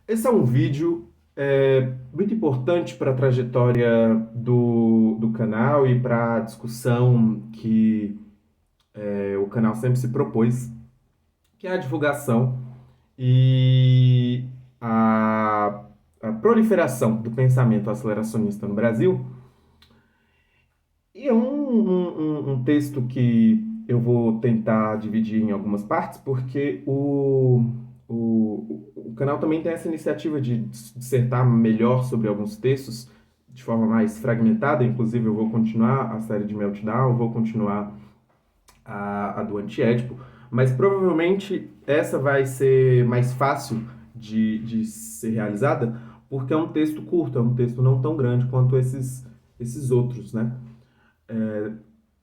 Esse é um vídeo muito importante para a trajetória do canal e para a discussão que o canal sempre se propôs, que é a divulgação e a, a proliferação do pensamento aceleracionista no Brasil. E é um texto que eu vou tentar dividir em algumas partes, porque o canal também tem essa iniciativa de dissertar melhor sobre alguns textos de forma mais fragmentada. Inclusive, eu vou continuar a série de Meltdown, eu vou continuar a do Antiédipo, mas provavelmente essa vai ser mais fácil de ser realizada, porque é um texto curto, é um texto não tão grande quanto esses outros, né?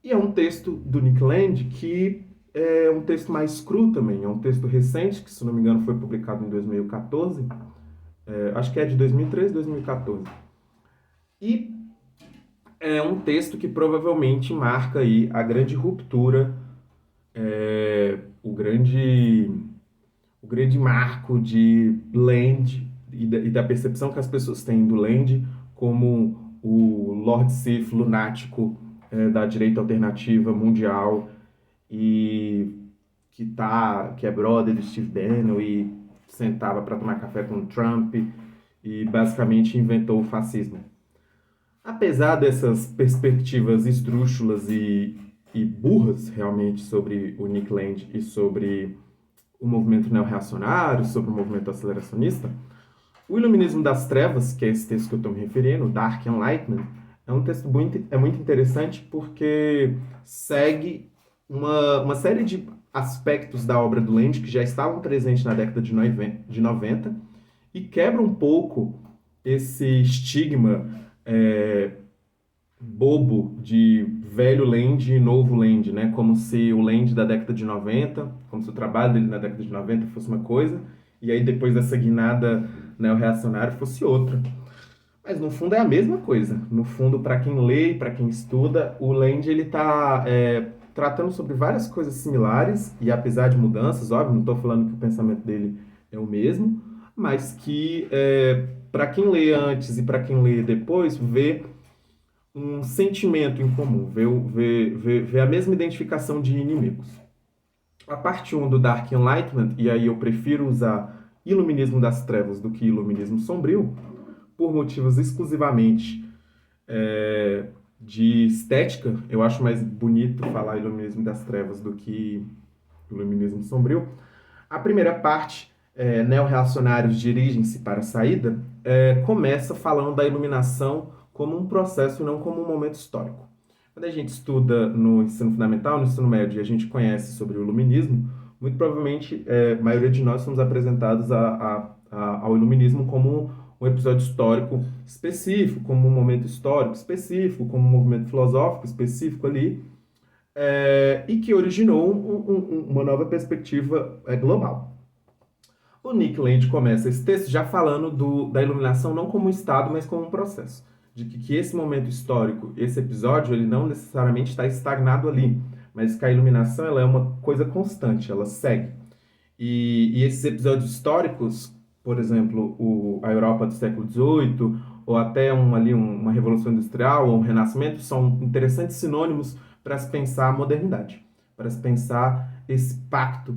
E é um texto do Nick Land que é um texto mais cru também, é um texto recente, que se não me engano foi publicado em 2014, acho que é de 2013, 2014. E é um texto que provavelmente marca aí a grande ruptura, é, o grande o grande marco de Land e da percepção que as pessoas têm do Land como o Lord Sith lunático da direita alternativa mundial e que é brother do Steve Bannon e sentava para tomar café com o Trump e basicamente inventou o fascismo. Apesar dessas perspectivas esdrúxulas e burras realmente sobre o Nick Land e sobre o movimento neo-reacionário, sobre o movimento aceleracionista, o Iluminismo das Trevas, que é esse texto que eu estou me referindo, o Dark Enlightenment, é um texto muito interessante porque segue uma série de aspectos da obra do Land que já estavam presentes na década de 90 e quebra um pouco esse estigma é, bobo de velho Land e novo Land, né? Como se o Land da década de 90, como se o trabalho dele na década de 90 fosse uma coisa, e aí depois dessa guinada neo-reacionária fosse outra. Mas no fundo é a mesma coisa. No fundo, para quem lê e para quem estuda, o Land ele está tratando sobre várias coisas similares, e apesar de mudanças, óbvio, não estou falando que o pensamento dele é o mesmo, mas que para quem lê antes e para quem lê depois, vê um sentimento em comum, vê a mesma identificação de inimigos. A parte um do Dark Enlightenment, e aí eu prefiro usar Iluminismo das Trevas do que Iluminismo Sombrio, por motivos exclusivamente de estética. Eu acho mais bonito falar Iluminismo das Trevas do que Iluminismo Sombrio. A primeira parte, neo-reacionários dirigem-se para a saída, começa falando da iluminação como um processo e não como um momento histórico. Quando a gente estuda no ensino fundamental, no ensino médio, e a gente conhece sobre o iluminismo, muito provavelmente a maioria de nós somos apresentados ao iluminismo como um episódio histórico específico, como um momento histórico específico, como um movimento filosófico específico ali, e que originou uma nova perspectiva global. O Nick Land começa esse texto já falando da iluminação não como um estado, mas como um processo. De que esse momento histórico, esse episódio, ele não necessariamente está estagnado ali, mas que a iluminação ela é uma coisa constante, ela segue. E esses episódios históricos, por exemplo, a Europa do século XVIII, ou até uma Revolução Industrial, ou um Renascimento, são interessantes sinônimos para se pensar a modernidade, para se pensar esse pacto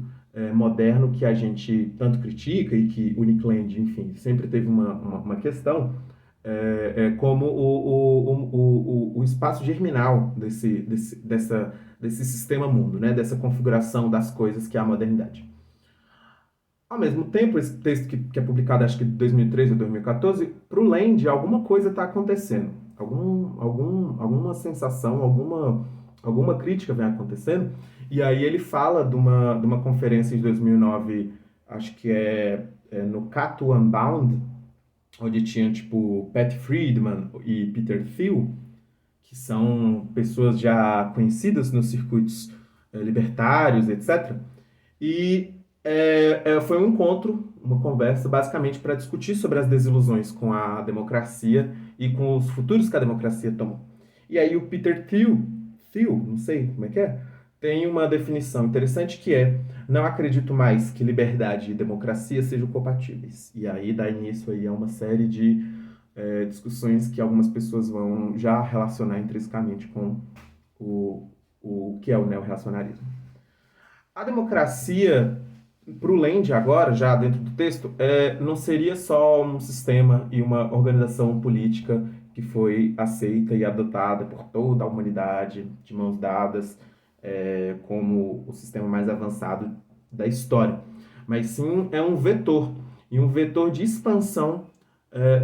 moderno que a gente tanto critica e que o Nick Land, enfim, sempre teve uma questão, como o espaço germinal desse sistema mundo, né? Dessa configuração das coisas que é a modernidade. Ao mesmo tempo, esse texto que é publicado, acho que de 2013 ou 2014, para o Land, alguma coisa está acontecendo. Alguma sensação, alguma crítica vem acontecendo. E aí ele fala de uma conferência de 2009, acho que no Cato Unbound, onde tinha, tipo, Pat Friedman e Peter Thiel, que são pessoas já conhecidas nos circuitos libertários, etc. E foi um encontro, uma conversa, basicamente para discutir sobre as desilusões com a democracia e com os futuros que a democracia tomou. E aí o Peter Thiel, não sei como é que é, tem uma definição interessante que é: não acredito mais que liberdade e democracia sejam compatíveis. E aí dá início aí a uma série de discussões que algumas pessoas vão já relacionar intrinsecamente com o, o que é o neorreacionarismo. A democracia, para o Land agora, já dentro do texto, não seria só um sistema e uma organização política que foi aceita e adotada por toda a humanidade, de mãos dadas, como o sistema mais avançado da história, mas sim é um vetor, e um vetor de expansão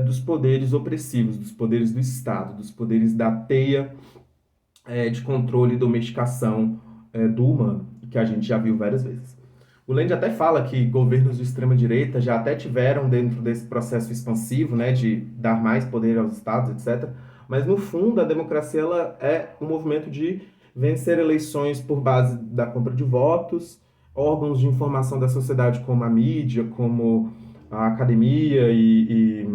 dos poderes opressivos, dos poderes do Estado, dos poderes da teia de controle e domesticação do humano, que a gente já viu várias vezes. O Land até fala que governos de extrema-direita já até tiveram dentro desse processo expansivo, né, de dar mais poder aos estados, etc. Mas, no fundo, a democracia ela é um movimento de vencer eleições por base da compra de votos, órgãos de informação da sociedade como a mídia, como a academia e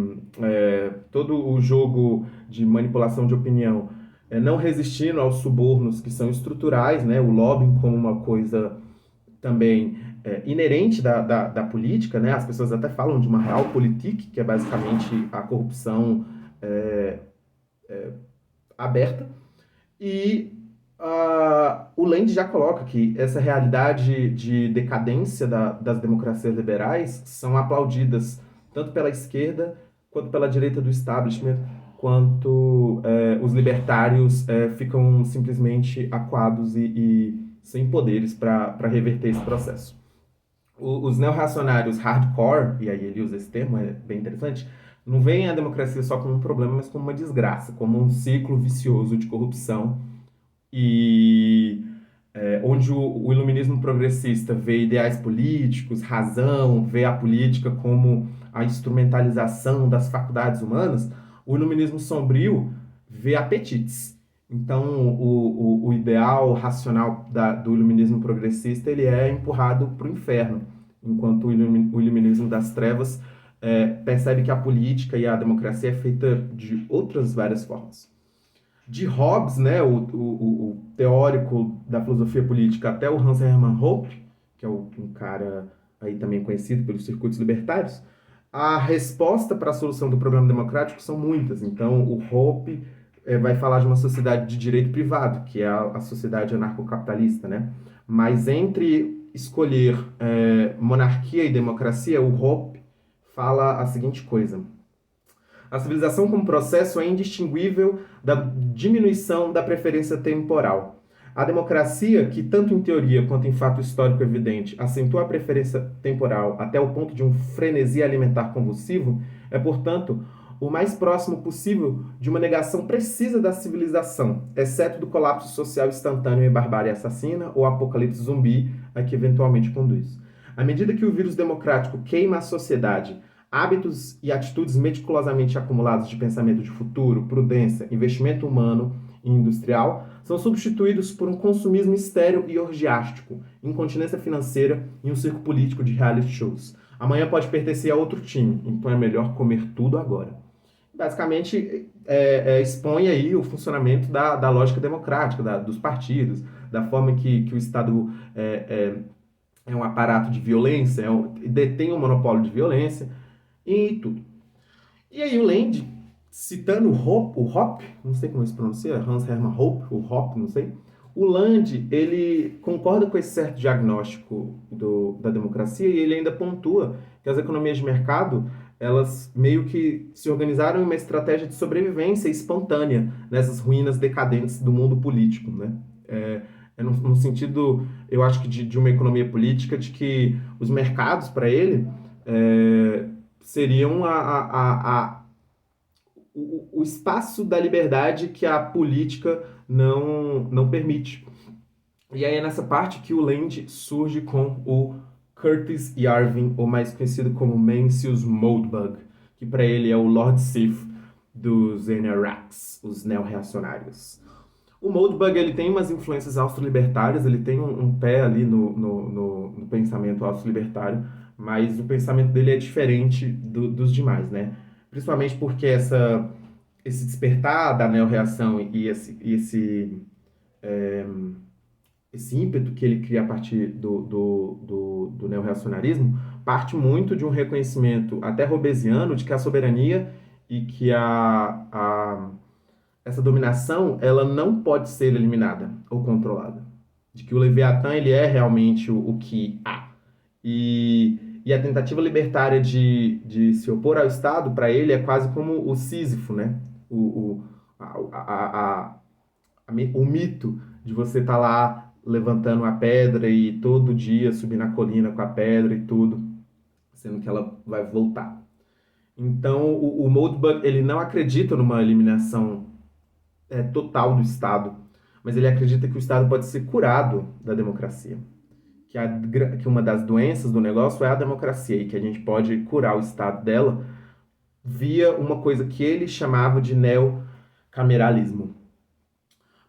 todo o jogo de manipulação de opinião, não resistindo aos subornos que são estruturais, né, o lobbying como uma coisa também inerente da política, né? As pessoas até falam de uma realpolitik, que é basicamente a corrupção é, aberta. E o Land já coloca que essa realidade de decadência das democracias liberais são aplaudidas tanto pela esquerda quanto pela direita do establishment, quanto os libertários ficam simplesmente acuados e sem poderes para reverter esse processo. Os neorreacionários hardcore, e aí ele usa esse termo, é bem interessante, não veem a democracia só como um problema, mas como uma desgraça, como um ciclo vicioso de corrupção e onde o iluminismo progressista vê ideais políticos, razão, vê a política como a instrumentalização das faculdades humanas, o iluminismo sombrio vê apetites. Então, o ideal racional do iluminismo progressista ele é empurrado para o inferno, enquanto o iluminismo das trevas percebe que a política e a democracia é feita de outras várias formas. De Hobbes, né, o teórico da filosofia política, até o Hans Hermann Hoppe, que é um cara aí também conhecido pelos circuitos libertários, a resposta para a solução do problema democrático são muitas. Então, o Hoppe vai falar de uma sociedade de direito privado, que é a sociedade anarcocapitalista, né? Mas entre escolher monarquia e democracia, o Hoppe fala a seguinte coisa: a civilização como processo é indistinguível da diminuição da preferência temporal. A democracia, que tanto em teoria quanto em fato histórico evidente acentua a preferência temporal até o ponto de um frenesi alimentar convulsivo, é, portanto, o mais próximo possível de uma negação precisa da civilização, exceto do colapso social instantâneo e barbárie assassina ou apocalipse zumbi a que eventualmente conduz. À medida que o vírus democrático queima a sociedade, hábitos e atitudes meticulosamente acumulados de pensamento de futuro, prudência, investimento humano e industrial são substituídos por um consumismo estéril e orgiástico, incontinência financeira e um circo político de reality shows. Amanhã pode pertencer a outro time, então é melhor comer tudo agora. Basicamente, expõe aí o funcionamento da lógica democrática, dos partidos, da forma que o Estado é um aparato de violência, detém um monopólio de violência, e tudo. E aí o Land, citando o Hoppe, não sei como se pronuncia, Hans Hermann Hoppe, o Hoppe, não sei, o Land, ele concorda com esse certo diagnóstico da democracia e ele ainda pontua que as economias de mercado, elas meio que se organizaram em uma estratégia de sobrevivência espontânea nessas ruínas decadentes do mundo político, né? No sentido, eu acho que de uma economia política, de que os mercados, para ele, seriam o espaço da liberdade que a política não permite. E aí é nessa parte que o Land surge com o Curtis Yarvin, ou mais conhecido como Mencius Moldbug, que para ele é o Lord Sith dos NRACs, os neo-reacionários. O Moldbug ele tem umas influências austro-libertárias, ele tem um pé ali no pensamento austro-libertário, mas o pensamento dele é diferente dos demais, né? Principalmente porque esse despertar da neo-reação e esse esse ímpeto que ele cria a partir do neorreacionarismo, parte muito de um reconhecimento até hobbesiano de que a soberania e que essa dominação ela não pode ser eliminada ou controlada. De que o Leviatã ele é realmente o que há. E a tentativa libertária de se opor ao Estado, para ele, é quase como o Sísifo, né? O, o mito de você estar lá levantando a pedra e todo dia subir na colina com a pedra e tudo, sendo que ela vai voltar. Então, o Moldbug, ele não acredita numa eliminação total do Estado, mas ele acredita que o Estado pode ser curado da democracia. Que uma das doenças do negócio é a democracia e que a gente pode curar o Estado dela via uma coisa que ele chamava de neocameralismo.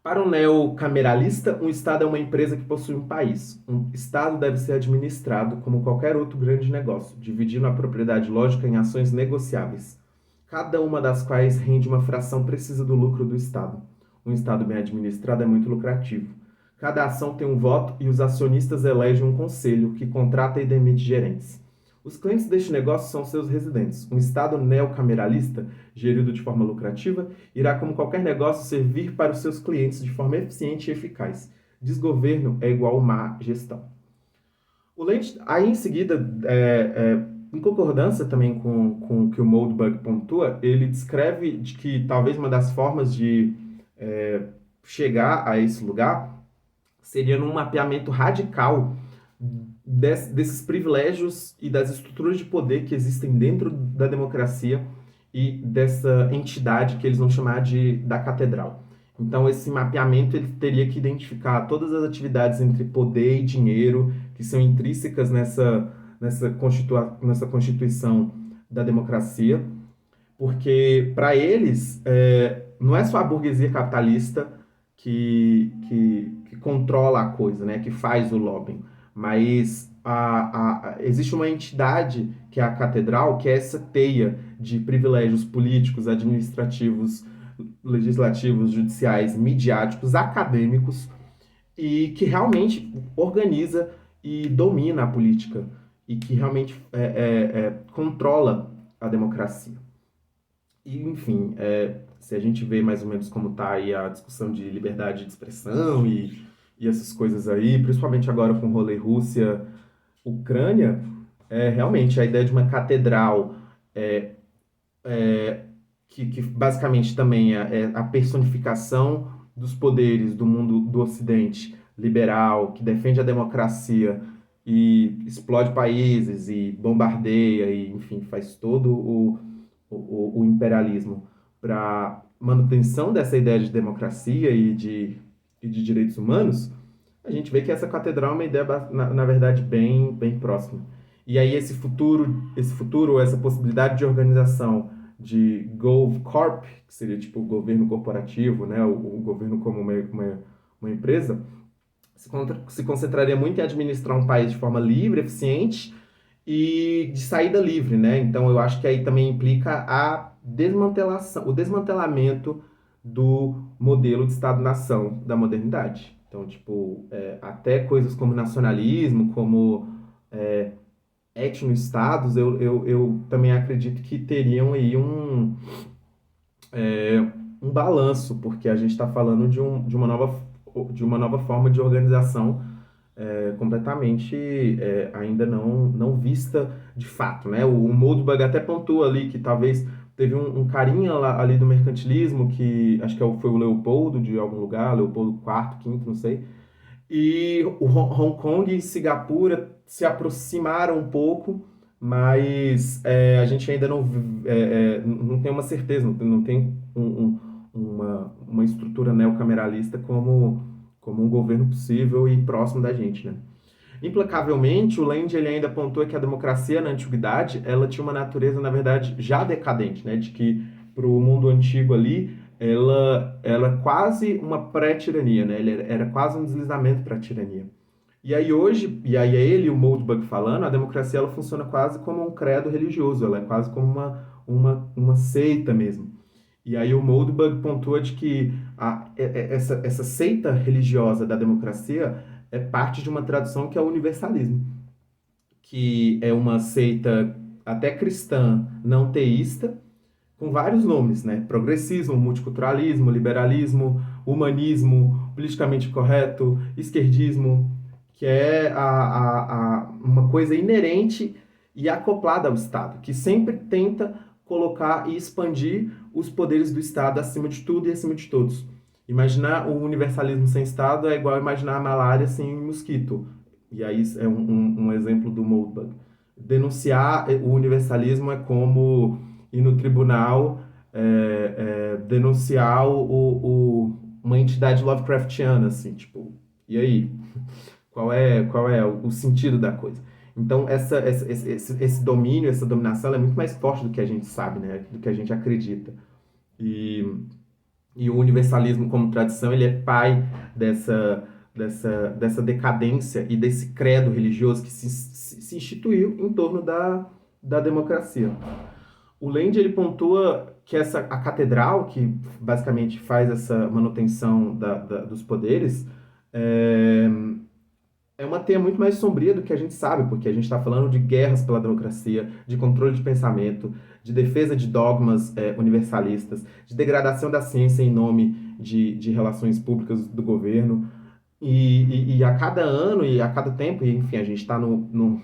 Para um neocameralista, um Estado é uma empresa que possui um país. Um Estado deve ser administrado como qualquer outro grande negócio, dividindo a propriedade lógica em ações negociáveis, cada uma das quais rende uma fração precisa do lucro do Estado. Um Estado bem administrado é muito lucrativo. Cada ação tem um voto e os acionistas elegem um conselho que contrata e demite gerentes. Os clientes deste negócio são seus residentes. Um Estado neocameralista, gerido de forma lucrativa, irá, como qualquer negócio, servir para os seus clientes de forma eficiente e eficaz. Desgoverno é igual a má gestão. O Lynch, aí em seguida, em concordância também com o que o Moldbug pontua, ele descreve de que talvez uma das formas de chegar a esse lugar seria num mapeamento radical desses privilégios e das estruturas de poder que existem dentro da democracia e dessa entidade que eles vão chamar da catedral. Então, esse mapeamento ele teria que identificar todas as atividades entre poder e dinheiro que são intrínsecas nessa constituição da democracia, porque para eles não é só a burguesia capitalista que controla a coisa, né, que faz o lobbying, mas existe uma entidade que é a catedral, que é essa teia de privilégios políticos, administrativos, legislativos, judiciais, midiáticos, acadêmicos, e que realmente organiza e domina a política, e que realmente controla a democracia. E, enfim, se a gente vê mais ou menos como está aí a discussão de liberdade de expressão e essas coisas aí, principalmente agora com o rolê Rússia-Ucrânia, realmente a ideia de uma catedral que basicamente também é a personificação dos poderes do mundo do Ocidente liberal, que defende a democracia e explode países e bombardeia e, enfim, faz todo o imperialismo para manutenção dessa ideia de democracia e de direitos humanos, a gente vê que essa catedral é uma ideia, na verdade, bem próxima. E aí esse futuro, essa possibilidade de organização de GovCorp, que seria tipo o governo corporativo, né, o governo como uma empresa, se concentraria muito em administrar um país de forma livre, eficiente e de saída livre, né? Então eu acho que aí também implica o desmantelamento do modelo de Estado-nação da modernidade. Então, tipo, até coisas como nacionalismo, como etno-estados, eu também acredito que teriam aí um balanço, porque a gente está falando de uma nova forma de organização completamente ainda não vista de fato, né? O Moldbug até pontua ali que talvez teve um carinha ali do mercantilismo, que acho que foi o Leopoldo de algum lugar, Leopoldo IV, V, não sei, e o Hong Kong e Singapura se aproximaram um pouco, mas a gente ainda não tem uma certeza, não tem uma estrutura neocameralista como um governo possível e próximo da gente, né? Implacavelmente, o Land ele ainda apontou que a democracia na antiguidade ela tinha uma natureza, na verdade, já decadente, né? De que para o mundo antigo ali ela era quase uma pré-tirania, né? Ele era quase um deslizamento para a tirania. E aí hoje, e aí é ele, o Moldbug falando, a democracia ela funciona quase como um credo religioso, ela é quase como uma seita mesmo. E aí o Moldbug pontua de que essa seita religiosa da democracia é parte de uma tradução que é o universalismo, que é uma seita até cristã não teísta, com vários nomes, né? Progressismo, multiculturalismo, liberalismo, humanismo, politicamente correto, esquerdismo, que é uma coisa inerente e acoplada ao Estado, que sempre tenta colocar e expandir os poderes do Estado acima de tudo e acima de todos. Imaginar o universalismo sem Estado é igual imaginar a malária sem mosquito. E aí é um exemplo do Moldbug. Denunciar o universalismo é como ir no tribunal denunciar uma entidade Lovecraftiana, assim, tipo, e aí? Qual é o sentido da coisa? Então, esse domínio, essa dominação, ela é muito mais forte do que a gente sabe, né? Do que a gente acredita. E, e o universalismo como tradição, ele é pai dessa decadência e desse credo religioso que se instituiu em torno da democracia. O Land ele pontua que a catedral, que basicamente faz essa manutenção dos poderes, é, é uma teia muito mais sombria do que a gente sabe, porque a gente está falando de guerras pela democracia, de controle de pensamento, de defesa de dogmas universalistas, de degradação da ciência em nome de relações públicas do governo. E a cada ano e a cada tempo, e enfim, a gente está no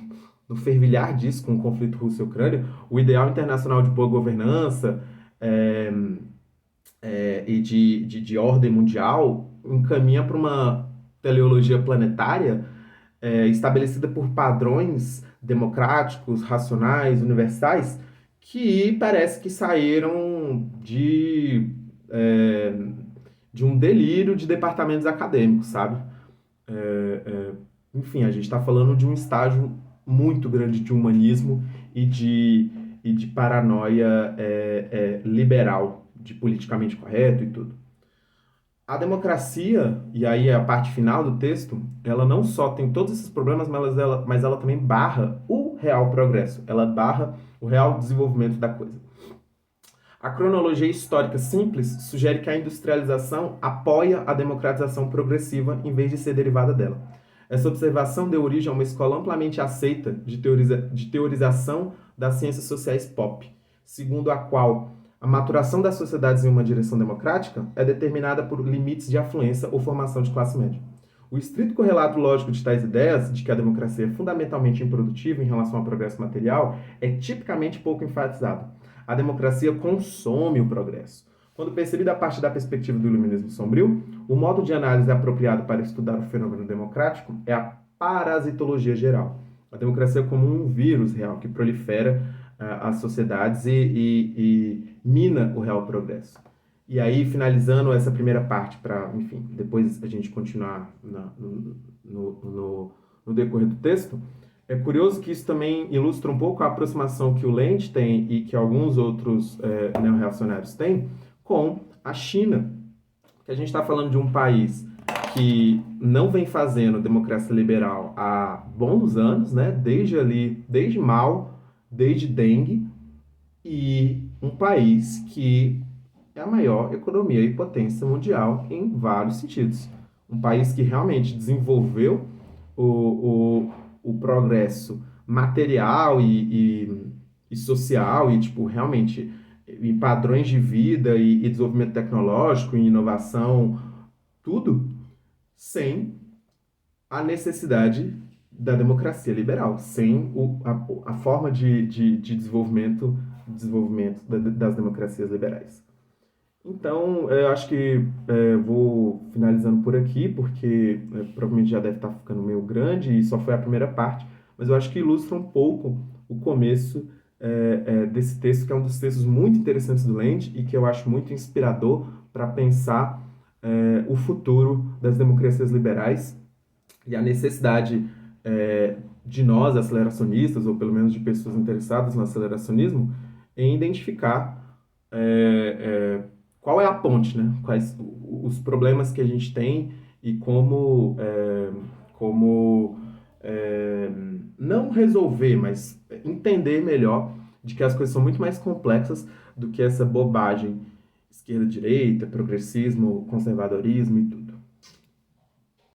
fervilhar disso com o conflito Rússia-Ucrânia, o ideal internacional de boa governança é, e de ordem mundial encaminha para uma teleologia planetária estabelecida por padrões democráticos, racionais, universais, que parece que saíram é, de um delírio de departamentos acadêmicos, sabe? Enfim, a gente está falando de um estágio muito grande de humanismo e de paranoia liberal, de politicamente correto e tudo. A democracia, e aí é a parte final do texto, ela não só tem todos esses problemas, mas ela também barra o real progresso, ela barra o real desenvolvimento da coisa. A cronologia histórica simples sugere que a industrialização apoia a democratização progressiva em vez de ser derivada dela. Essa observação deu origem a uma escola amplamente aceita de teorização das ciências sociais pop, segundo a qual a maturação das sociedades em uma direção democrática é determinada por limites de afluência ou formação de classe média. O estrito correlato lógico de tais ideias, de que a democracia é fundamentalmente improdutiva em relação ao progresso material, é tipicamente pouco enfatizado. A democracia consome o progresso. Quando percebida a partir da perspectiva do iluminismo sombrio, o modo de análise apropriado para estudar o fenômeno democrático é a parasitologia geral. A democracia é como um vírus real que prolifera as sociedades e mina o real progresso. E aí, finalizando essa primeira parte, para, enfim, depois a gente continuar no decorrer do texto, é curioso que isso também ilustra um pouco a aproximação que o Land tem e que alguns outros neorreacionários têm com a China. Que a gente está falando de um país que não vem fazendo democracia liberal há bons anos, né? Desde Mao, desde Deng, e um país que é a maior economia e potência mundial em vários sentidos. Um país que realmente desenvolveu o progresso material e social e, tipo, realmente em padrões de vida e desenvolvimento tecnológico e inovação, tudo sem a necessidade da democracia liberal, sem a forma de desenvolvimento das democracias liberais. Então, eu acho que vou finalizando por aqui, porque provavelmente já deve estar ficando meio grande e só foi a primeira parte, mas eu acho que ilustra um pouco o começo desse texto, que é um dos textos muito interessantes do Land e que eu acho muito inspirador para pensar o futuro das democracias liberais e a necessidade de nós, aceleracionistas, ou pelo menos de pessoas interessadas no aceleracionismo, em identificar qual é a ponte, né? Quais os problemas que a gente tem e como não resolver, mas entender melhor de que as coisas são muito mais complexas do que essa bobagem esquerda, direita, progressismo, conservadorismo e tudo.